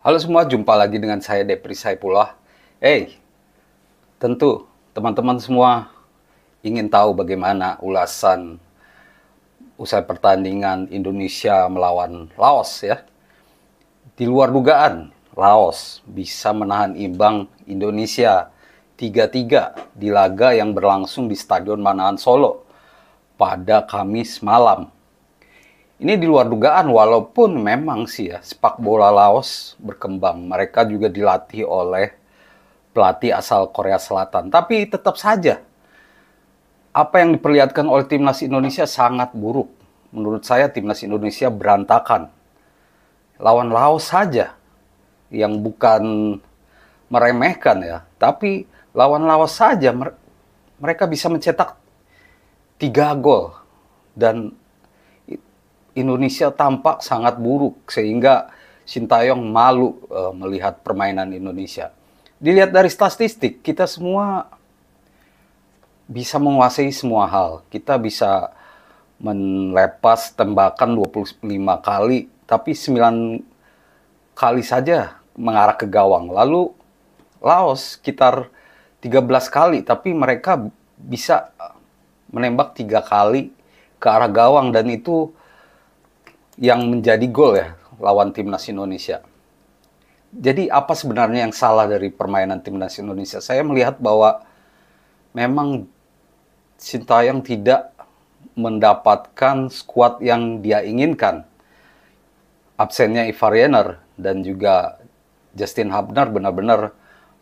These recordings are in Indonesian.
Halo semua, jumpa lagi dengan saya Depri Saipullah. Tentu teman-teman semua ingin tahu bagaimana ulasan usai pertandingan Indonesia melawan Laos ya. Di luar dugaan, Laos bisa menahan imbang Indonesia 3-3 di laga yang berlangsung di Stadion Manahan Solo pada Kamis malam. Ini di luar dugaan, walaupun memang sih ya, sepak bola Laos berkembang. Mereka juga dilatih oleh pelatih asal Korea Selatan. Tapi tetap saja, apa yang diperlihatkan oleh timnas Indonesia sangat buruk. Menurut saya timnas Indonesia berantakan. Lawan Laos saja, yang bukan meremehkan ya, tapi lawan Laos saja mereka bisa mencetak 3 gol. Dan Indonesia tampak sangat buruk sehingga Sintayong malu melihat permainan Indonesia. Dilihat dari statistik, kita semua bisa menguasai semua hal. Kita bisa melepas tembakan 25 kali, tapi 9 kali saja mengarah ke gawang. Lalu Laos sekitar 13 kali, tapi mereka bisa menembak 3 kali ke arah gawang, dan itu yang menjadi gol ya lawan timnas Indonesia. Jadi apa sebenarnya yang salah dari permainan timnas Indonesia? Saya melihat bahwa memang Sintayong tidak mendapatkan skuad yang dia inginkan. Absennya Ivar Jenner dan juga Justin Hubner benar-benar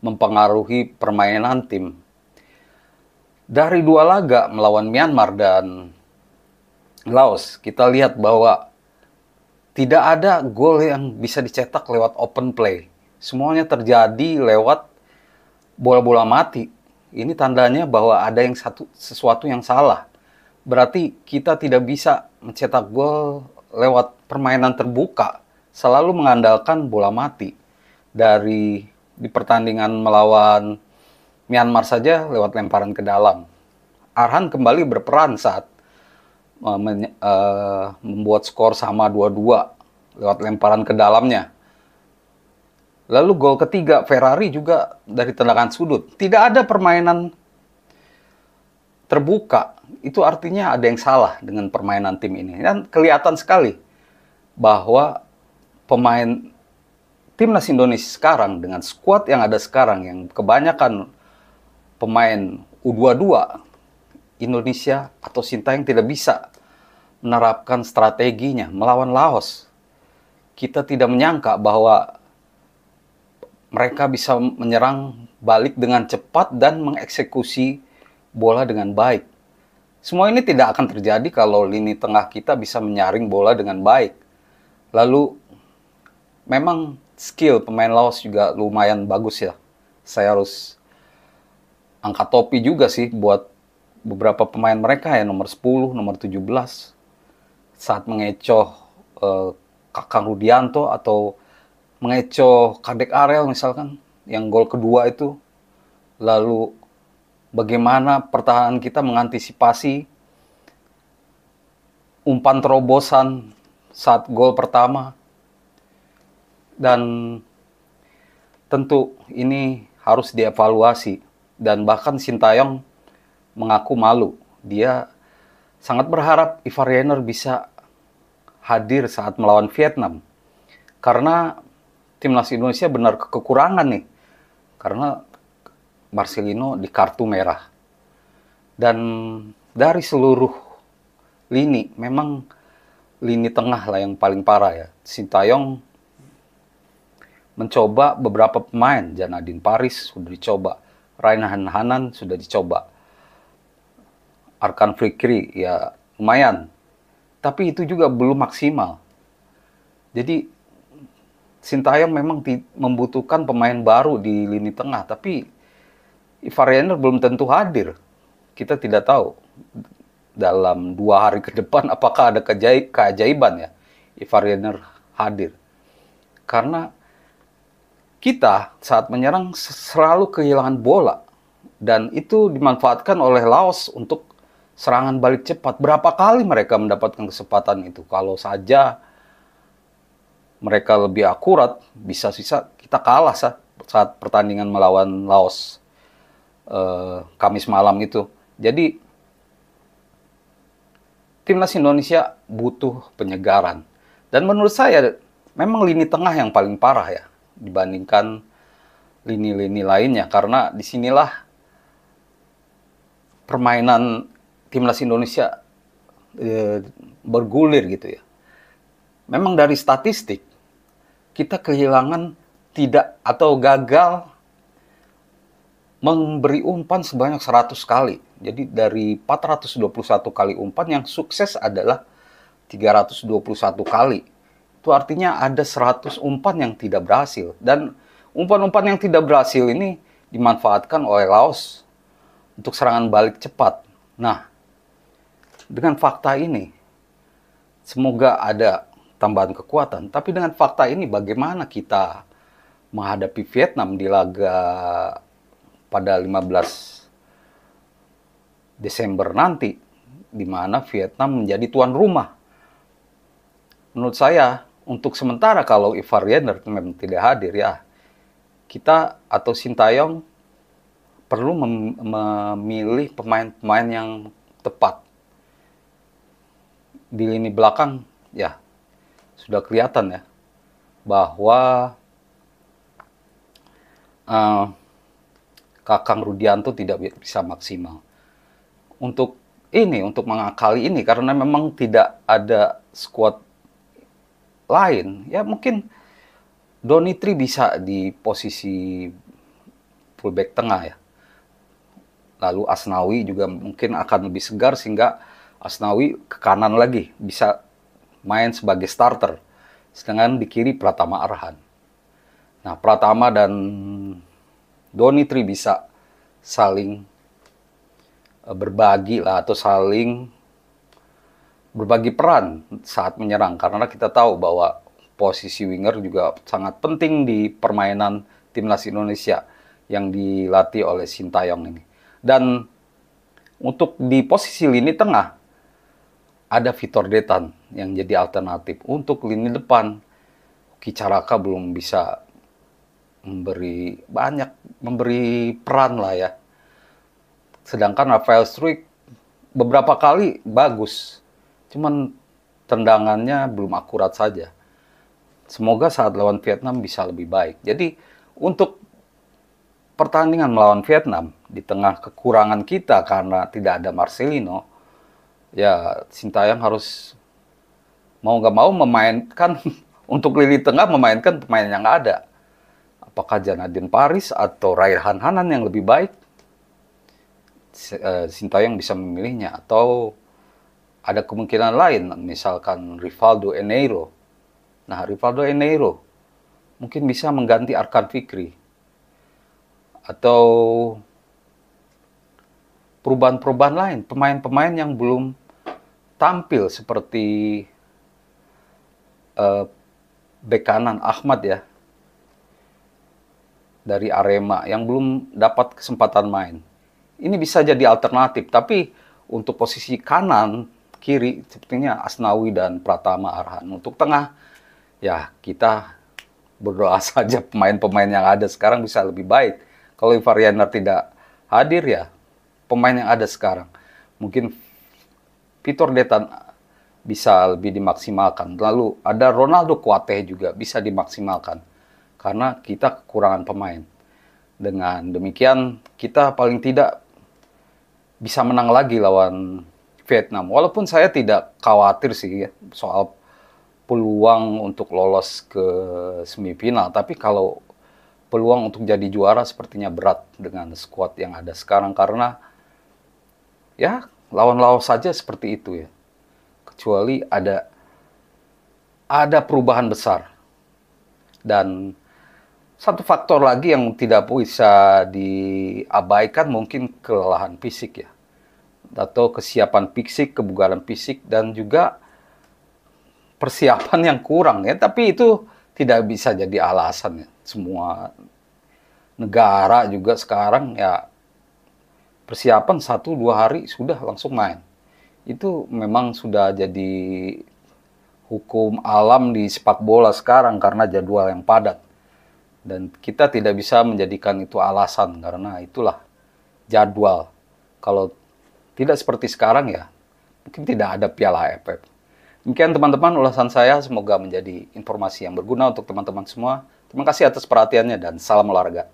mempengaruhi permainan tim. Dari 2 laga melawan Myanmar dan Laos, kita lihat bahwa tidak ada gol yang bisa dicetak lewat open play. Semuanya terjadi lewat bola-bola mati. Ini tandanya bahwa ada sesuatu yang salah. Berarti kita tidak bisa mencetak gol lewat permainan terbuka. Selalu mengandalkan bola mati. Di pertandingan melawan Myanmar saja lewat lemparan ke dalam. Arhan kembali berperan saat membuat skor sama 2-2 lewat lemparan ke dalamnya. Lalu gol ketiga Ferrari juga dari tendangan sudut. Tidak ada permainan terbuka. Itu artinya ada yang salah dengan permainan tim ini. Dan kelihatan sekali bahwa pemain timnas Indonesia sekarang dengan skuad yang ada sekarang, yang kebanyakan pemain U22, Indonesia atau Sintayong tidak bisa menerapkan strateginya melawan Laos. Kita tidak menyangka bahwa mereka bisa menyerang balik dengan cepat dan mengeksekusi bola dengan baik. Semua ini tidak akan terjadi kalau lini tengah kita bisa menyaring bola dengan baik. Lalu memang skill pemain Laos juga lumayan bagus ya. Saya harus angkat topi juga sih buat beberapa pemain mereka ya, nomor 10, nomor 17. Saat mengecoh Kakang Rudianto atau mengecoh Kadek Arel misalkan, yang gol kedua itu. Lalu bagaimana pertahanan kita mengantisipasi umpan terobosan saat gol pertama. Dan tentu ini harus dievaluasi. Dan bahkan Sintayong mengaku malu. Dia sangat berharap Ivar Jenner bisa hadir saat melawan Vietnam. Karena timnas Indonesia benar kekurangan nih. Karena Marcelino di kartu merah. Dan dari seluruh lini, memang lini tengah lah yang paling parah ya. Sintayong mencoba beberapa pemain. Janadin Paris sudah dicoba. Raihan Hanan sudah dicoba. Arkan Fikri ya lumayan, tapi itu juga belum maksimal. Jadi Sintayong memang membutuhkan pemain baru di lini tengah, tapi Ivar Jenner belum tentu hadir. Kita tidak tahu dalam 2 hari ke depan apakah ada keajaiban ya Ivar Jenner hadir. Karena kita saat menyerang selalu kehilangan bola, dan itu dimanfaatkan oleh Laos untuk serangan balik cepat. Berapa kali mereka mendapatkan kesempatan itu? Kalau saja mereka lebih akurat, bisa-bisa kita kalah saat pertandingan melawan Laos Kamis malam itu. Jadi timnas Indonesia butuh penyegaran. Dan menurut saya memang lini tengah yang paling parah ya dibandingkan lini-lini lainnya, karena disinilah permainan timnas Indonesia bergulir gitu ya. Memang dari statistik kita kehilangan tidak atau gagal memberi umpan sebanyak 100 kali. Jadi dari 421 kali umpan, yang sukses adalah 321 kali. Itu artinya ada 100 umpan yang tidak berhasil. Dan umpan-umpan yang tidak berhasil ini dimanfaatkan oleh Laos untuk serangan balik cepat. Nah, dengan fakta ini, semoga ada tambahan kekuatan. Tapi dengan fakta ini, bagaimana kita menghadapi Vietnam di laga pada 15 Desember nanti, di mana Vietnam menjadi tuan rumah. Menurut saya, untuk sementara kalau Ivar Jenner memang tidak hadir ya, kita atau Sintayong perlu memilih pemain-pemain yang tepat. Di lini belakang ya sudah kelihatan ya bahwa Kakang Rudianto tidak bisa maksimal untuk mengakali ini, karena memang tidak ada skuad lain. Ya mungkin Donitri bisa di posisi fullback tengah ya. Lalu Asnawi juga mungkin akan lebih segar sehingga Asnawi ke kanan lagi bisa main sebagai starter. Sedangkan di kiri Pratama Arhan. Nah, Pratama dan Donitri bisa saling berbagi lah, atau saling berbagi peran saat menyerang, karena kita tahu bahwa posisi winger juga sangat penting di permainan timnas Indonesia yang dilatih oleh Sintayong ini. Dan untuk di posisi lini tengah ada Vitor Detan yang jadi alternatif. Untuk lini depan Kicaraka belum bisa memberi peran lah ya. Sedangkan Rafael Struijk beberapa kali bagus, cuman tendangannya belum akurat saja. Semoga saat lawan Vietnam bisa lebih baik. Jadi untuk pertandingan melawan Vietnam, di tengah kekurangan kita karena tidak ada Marcelino, ya Sintayong harus mau nggak mau memainkan untuk lini tengah, memainkan pemain yang ada. Apakah Janadin Paris atau Raihan Hanan yang lebih baik? Sintayong bisa memilihnya, atau ada kemungkinan lain, misalkan Rivaldo Eneiro. Nah, Rivaldo Eneiro mungkin bisa mengganti Arkan Fikri, atau perubahan-perubahan lain, pemain-pemain yang belum tampil seperti bek kanan Ahmad ya dari Arema yang belum dapat kesempatan main. Ini bisa jadi alternatif, tapi untuk posisi kanan, kiri, sepertinya Asnawi dan Pratama Arhan. Untuk tengah, ya kita berdoa saja pemain-pemain yang ada sekarang bisa lebih baik. Kalau Ivar Jenner tidak hadir ya, pemain yang ada sekarang. Mungkin Vitor Detan bisa lebih dimaksimalkan. Lalu ada Ronaldo Kuate juga bisa dimaksimalkan. Karena kita kekurangan pemain. Dengan demikian, kita paling tidak bisa menang lagi lawan Vietnam. Walaupun saya tidak khawatir sih ya, soal peluang untuk lolos ke semifinal. Tapi kalau peluang untuk jadi juara sepertinya berat dengan skuad yang ada sekarang. Karena ya lawan Laos saja seperti itu ya. Kecuali ada perubahan besar. Dan satu faktor lagi yang tidak bisa diabaikan mungkin kelelahan fisik ya. Atau kesiapan fisik, kebugaran fisik, dan juga persiapan yang kurang ya. Tapi itu tidak bisa jadi alasan ya. Semua negara juga sekarang ya persiapan 1-2 hari sudah langsung main. Itu memang sudah jadi hukum alam di sepak bola sekarang karena jadwal yang padat. Dan kita tidak bisa menjadikan itu alasan karena itulah jadwal. Kalau tidak seperti sekarang ya, mungkin tidak ada Piala AFF. Demikian teman-teman ulasan saya, semoga menjadi informasi yang berguna untuk teman-teman semua. Terima kasih atas perhatiannya dan salam olahraga.